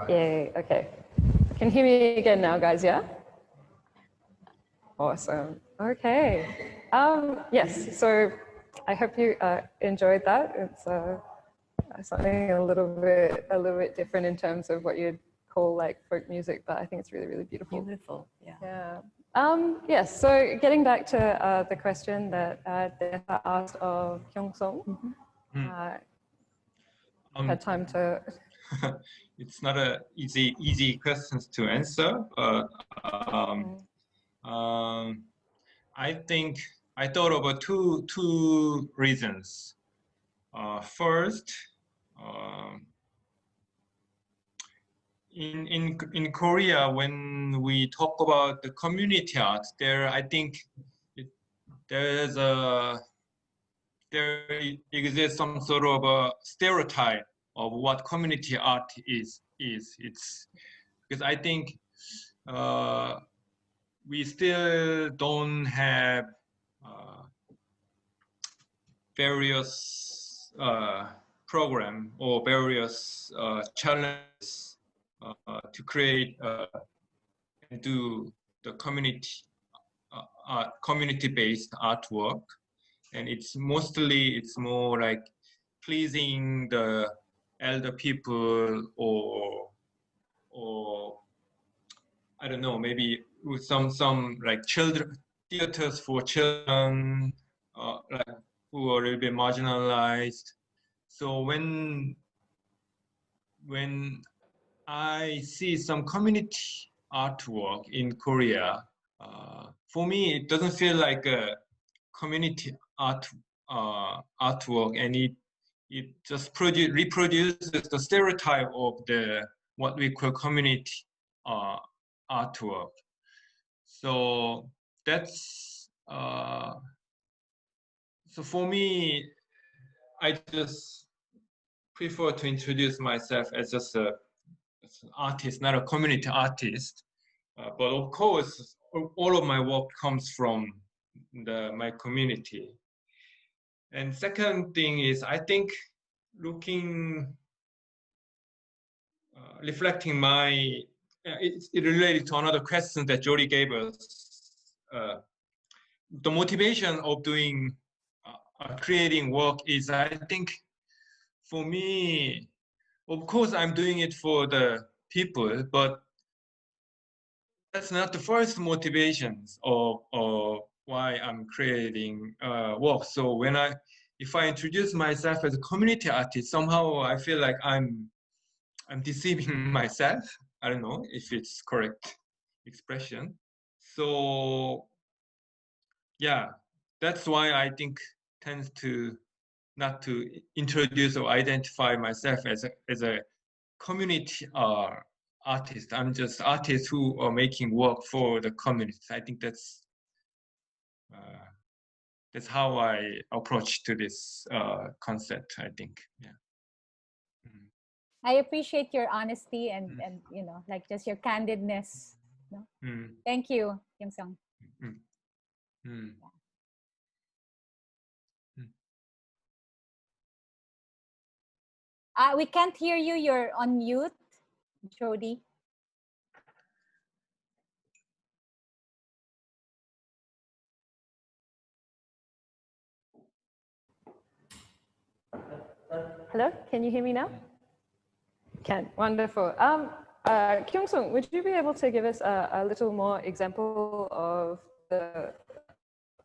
Yay, okay. Can you hear me again now, guys, yeah? Awesome, okay. Yes, so I hope you enjoyed that. It's something a little bit different in terms of what you'd call like folk music, but I think it's really, really beautiful. Beautiful, yeah. Yeah. Yes, so getting back to the question that Deha asked of Kyung-sung, had time to... It's not a easy questions to answer, but I think I thought about two reasons. First, in Korea, when we talk about the community art, I think there exists some sort of a stereotype of what community art is. It's because I think we still don't have various program or various challenges to create and do the community-based artwork, and it's more like pleasing the elder people or I don't know, maybe with some like children theaters for children like who are a little bit marginalized. So when I see some community artwork in Korea, for me it doesn't feel like a community artwork, and it just reproduces the stereotype of what we call community artwork. So that's so for me, I just prefer to introduce myself as just an artist, not a community artist. But of course, all of my work comes from my community. And second thing is, I think reflecting it related to another question that Jody gave us. The motivation of doing creating work is, I think, for me, of course, I'm doing it for the people, but that's not the first motivations of why I'm creating work. So if I introduce myself as a community artist, somehow I feel like I'm deceiving myself. I don't know if it's correct expression. So yeah, that's why I think tends to not to introduce or identify myself as a community artist. I'm just artists who are making work for the community. I think that's how I approach to this concept, I think. Yeah. I appreciate your honesty and you know, like just your candidness. No? Thank you, Kyung-sung. We can't hear you. You're on mute, Jody. Hello, can you hear me now? Can, wonderful. Kyung-sung, would you be able to give us a little more example of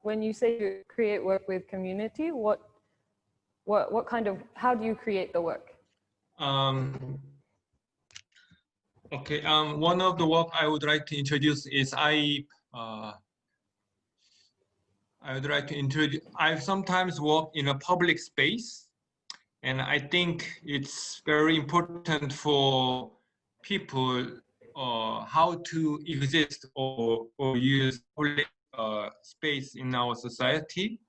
when you say you create work with community, what kind of, how do you create the work? Okay, one of the work I would like to introduce is I sometimes work in a public space, and I think it's very important for people how to exist or use public space in our society.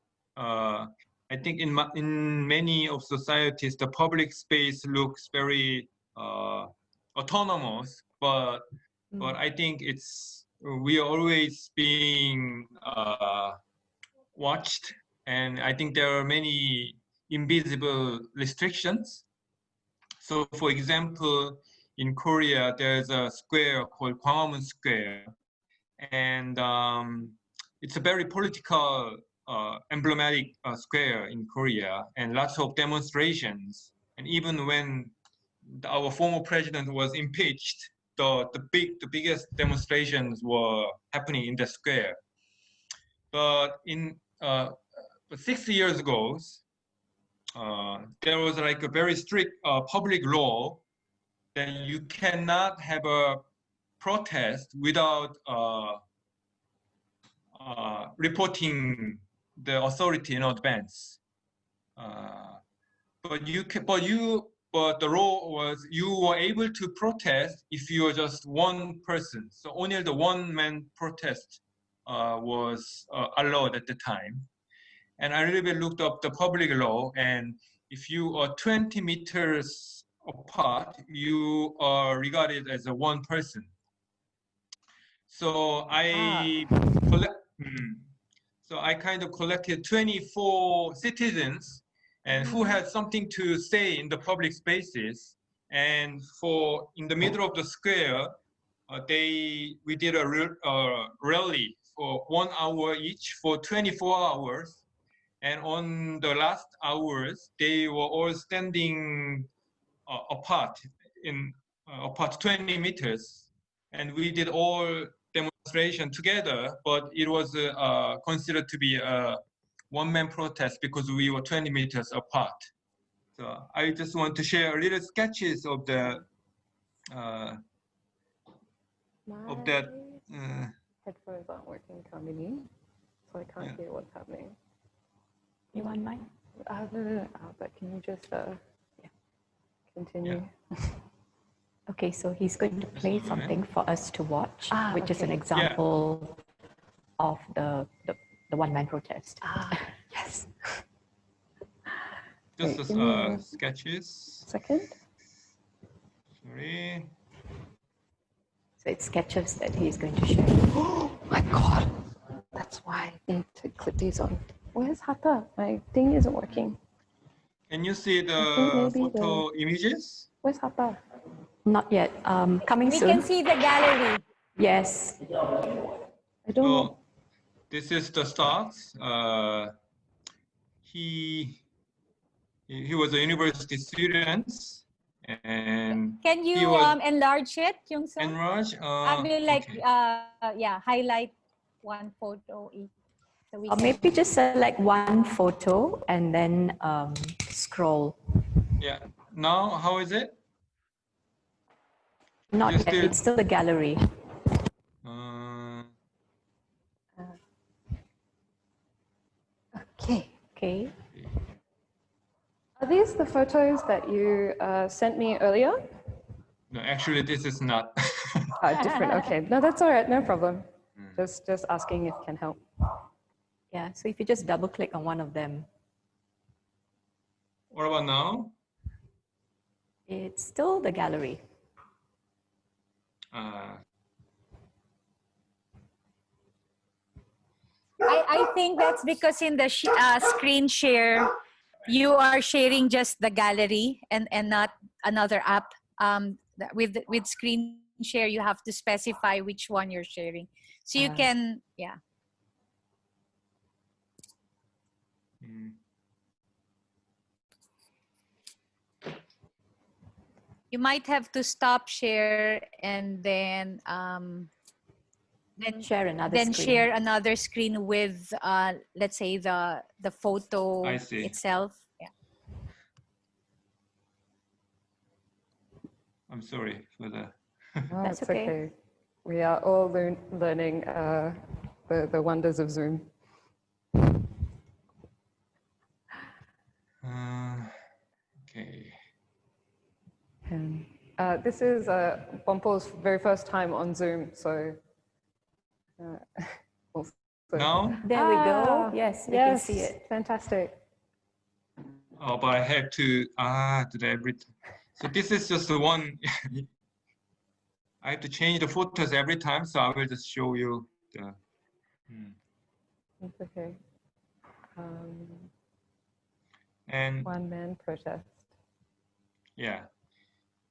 I think in many of societies, the public space looks very autonomous, but I think we are always being watched, and I think there are many invisible restrictions. So, for example, in Korea, there's a square called Gwanghwamun Square. And it's a very political, emblematic square in Korea, and lots of demonstrations. And even when our former president was impeached, the biggest demonstrations were happening in the square. But 6 years ago, there was like a very strict public law that you cannot have a protest without reporting the authority in advance. But the law was you were able to protest if you were just one person. So only the one-man protest was allowed at the time. And I really looked up the public law, and if you are 20 meters apart, you are regarded as a one person. So I kind of collected 24 citizens and who had something to say in the public spaces. And in the middle of the square, we did a rally for 1 hour each for 24 hours. And on the last hours, they were all standing apart 20 meters. And we did all demonstration together, but it was considered to be a one-man protest because we were 20 meters apart. So I just want to share a little sketches of the Headphones aren't working, Kamini, so I can't hear what's happening. You want mine? No. But can you just continue? Yeah. Okay, so he's going to play something for us to watch, which is an okay. example of the one-man protest. Yes. Just Wait, sketches. Second. Sorry. So it's sketches that he's going to share. Oh my God. That's why I need to clip these on. Where's Hata? My thing isn't working. Can you see the photo images? Where's Hata? Not yet. Coming We soon. can see the gallery. Yes. I don't know. So this is the start. He was a university student, and Can he you was enlarge it, Kyung-sung? enlarged. I will Okay. highlight one photo each. So we Or can... maybe just select one photo and then scroll. Yeah. Now, how is it? Not You're yet. still- It's still the gallery. Okay. Okay. Are these the photos that you sent me earlier? No, actually, this is not. Different. Okay. No, that's all right. No problem. Just asking if it can help. Yeah, so if you just double click on one of them, What about now? it's still the gallery. I think that's because in the screen share, you are sharing just the gallery and not another app. With screen share, you have to specify which one you're sharing. So you can, You might have to stop share and then Share another then screen. share another screen with let's say the photo I see. itself. Yeah. I'm sorry for the. Oh, That's it's okay. We are all learning the wonders of Zoom. Okay. And this is Bompo's very first time on Zoom, so. Now? There we go. Yes, we can see it. Fantastic. Oh, but I have to do the everything. So this is just the one. I have to change the photos every time, so I will just show you the. It's okay. And One man protest. yeah,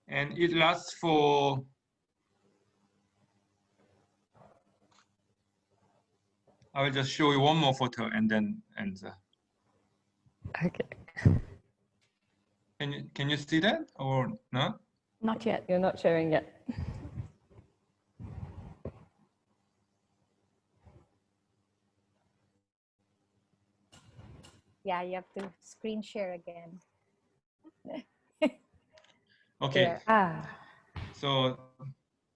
and it lasts for I will just show you one more photo and then Okay. Can you see that or not? Not yet. You're not sharing yet. Yeah, you have to screen share again. Okay. There. So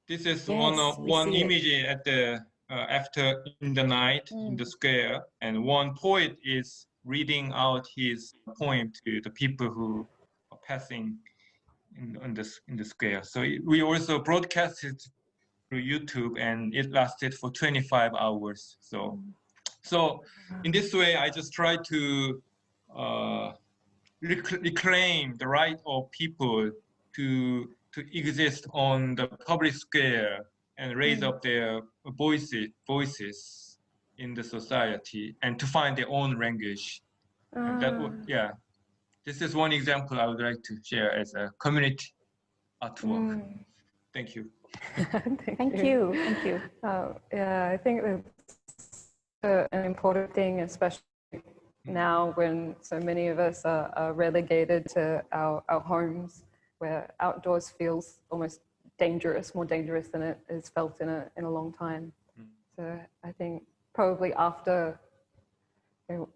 this is Yes, we one see it. image at the after in the night in the square, and one poet is reading out his poem to the people who are passing in the square. So we also broadcasted through YouTube, and it lasted for 25 hours. So in this way, I just try to reclaim the right of people to exist on the public square and raise up their voices in the society and to find their own language. And that would, yeah, this is one example I would like to share as a community artwork. Thank you. Thank you. Thank you. Yeah, I think that's an important thing, especially now when so many of us are relegated to our homes, where outdoors feels almost dangerous, more dangerous than it is felt in a long time. So I think probably after,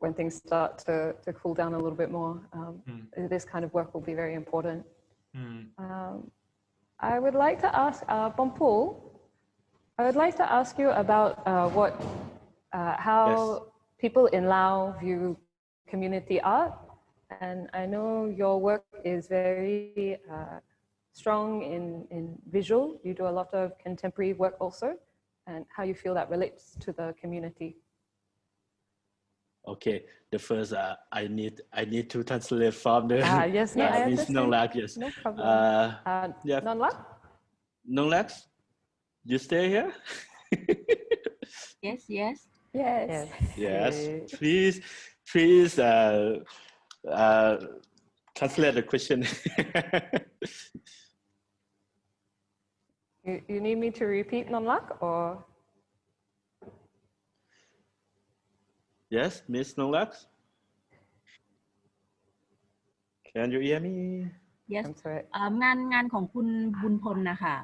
when things start to cool down a little bit more, this kind of work will be very important. I would like to ask Bompul, I would like to ask you about how people in Laos view community art. And I know your work is very strong in visual. You do a lot of contemporary work also, and how you feel that relates to the community. Okay, the first I need to translate from the yes, no, I Miss understand. Nonglak, yes. No problem. Yeah. Nonglak? Nonglak, you stay here? Yes, yes. Yes. Yes. Please translate the question. You need me to repeat Nonglak or? Yes, Miss Nonglak. Can you hear me? Yes. I'm sorry. งานของคุณบุญพลนะคะ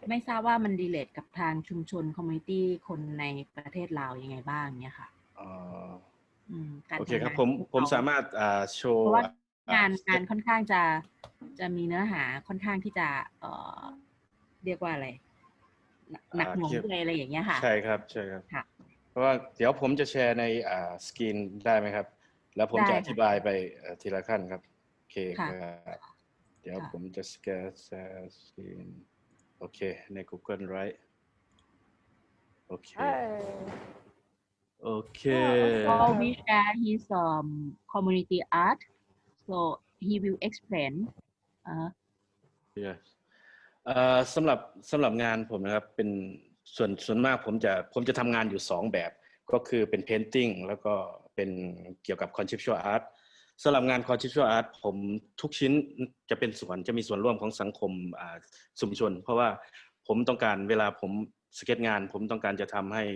ไม่ทราบว่ามันรีเลทกับทางชุมชนคอมมูนิตี้คนในประเทศลาวยังไงบ้างเนี่ยค่ะโอเคครับผมสามารถโชว์ เพราะว่างานค่อนข้างจะมีเนื้อหาค่อนข้างที่จะเรียกว่าอะไรหนักหน่วงด้วยอะไรอย่างเงี้ยค่ะใช่ครับเพราะว่าเดี๋ยวผมจะแชร์ในสกรีนได้ไหมครับแล้วผมจะอธิบายไปทีละขั้นครับโอเคครับเดี๋ยวผมจะแชร์สกรีนโอเคใน Google Drive โอเคSo we share his community art so he will explain yes สำหรับงานผมนะครับเป็นส่วนมากผมจะทำงานอยู่2แบบก็คือเป็น painting แล้วก็เป็นเกี่ยวกับ conceptual art สำหรับงาน conceptual art ผมทุกชิ้นจะมีส่วนร่วมของสังคมชุมชนเพราะว่าผมต้องการเวลาผมสเก็ตงานผมต้องการจะทำให้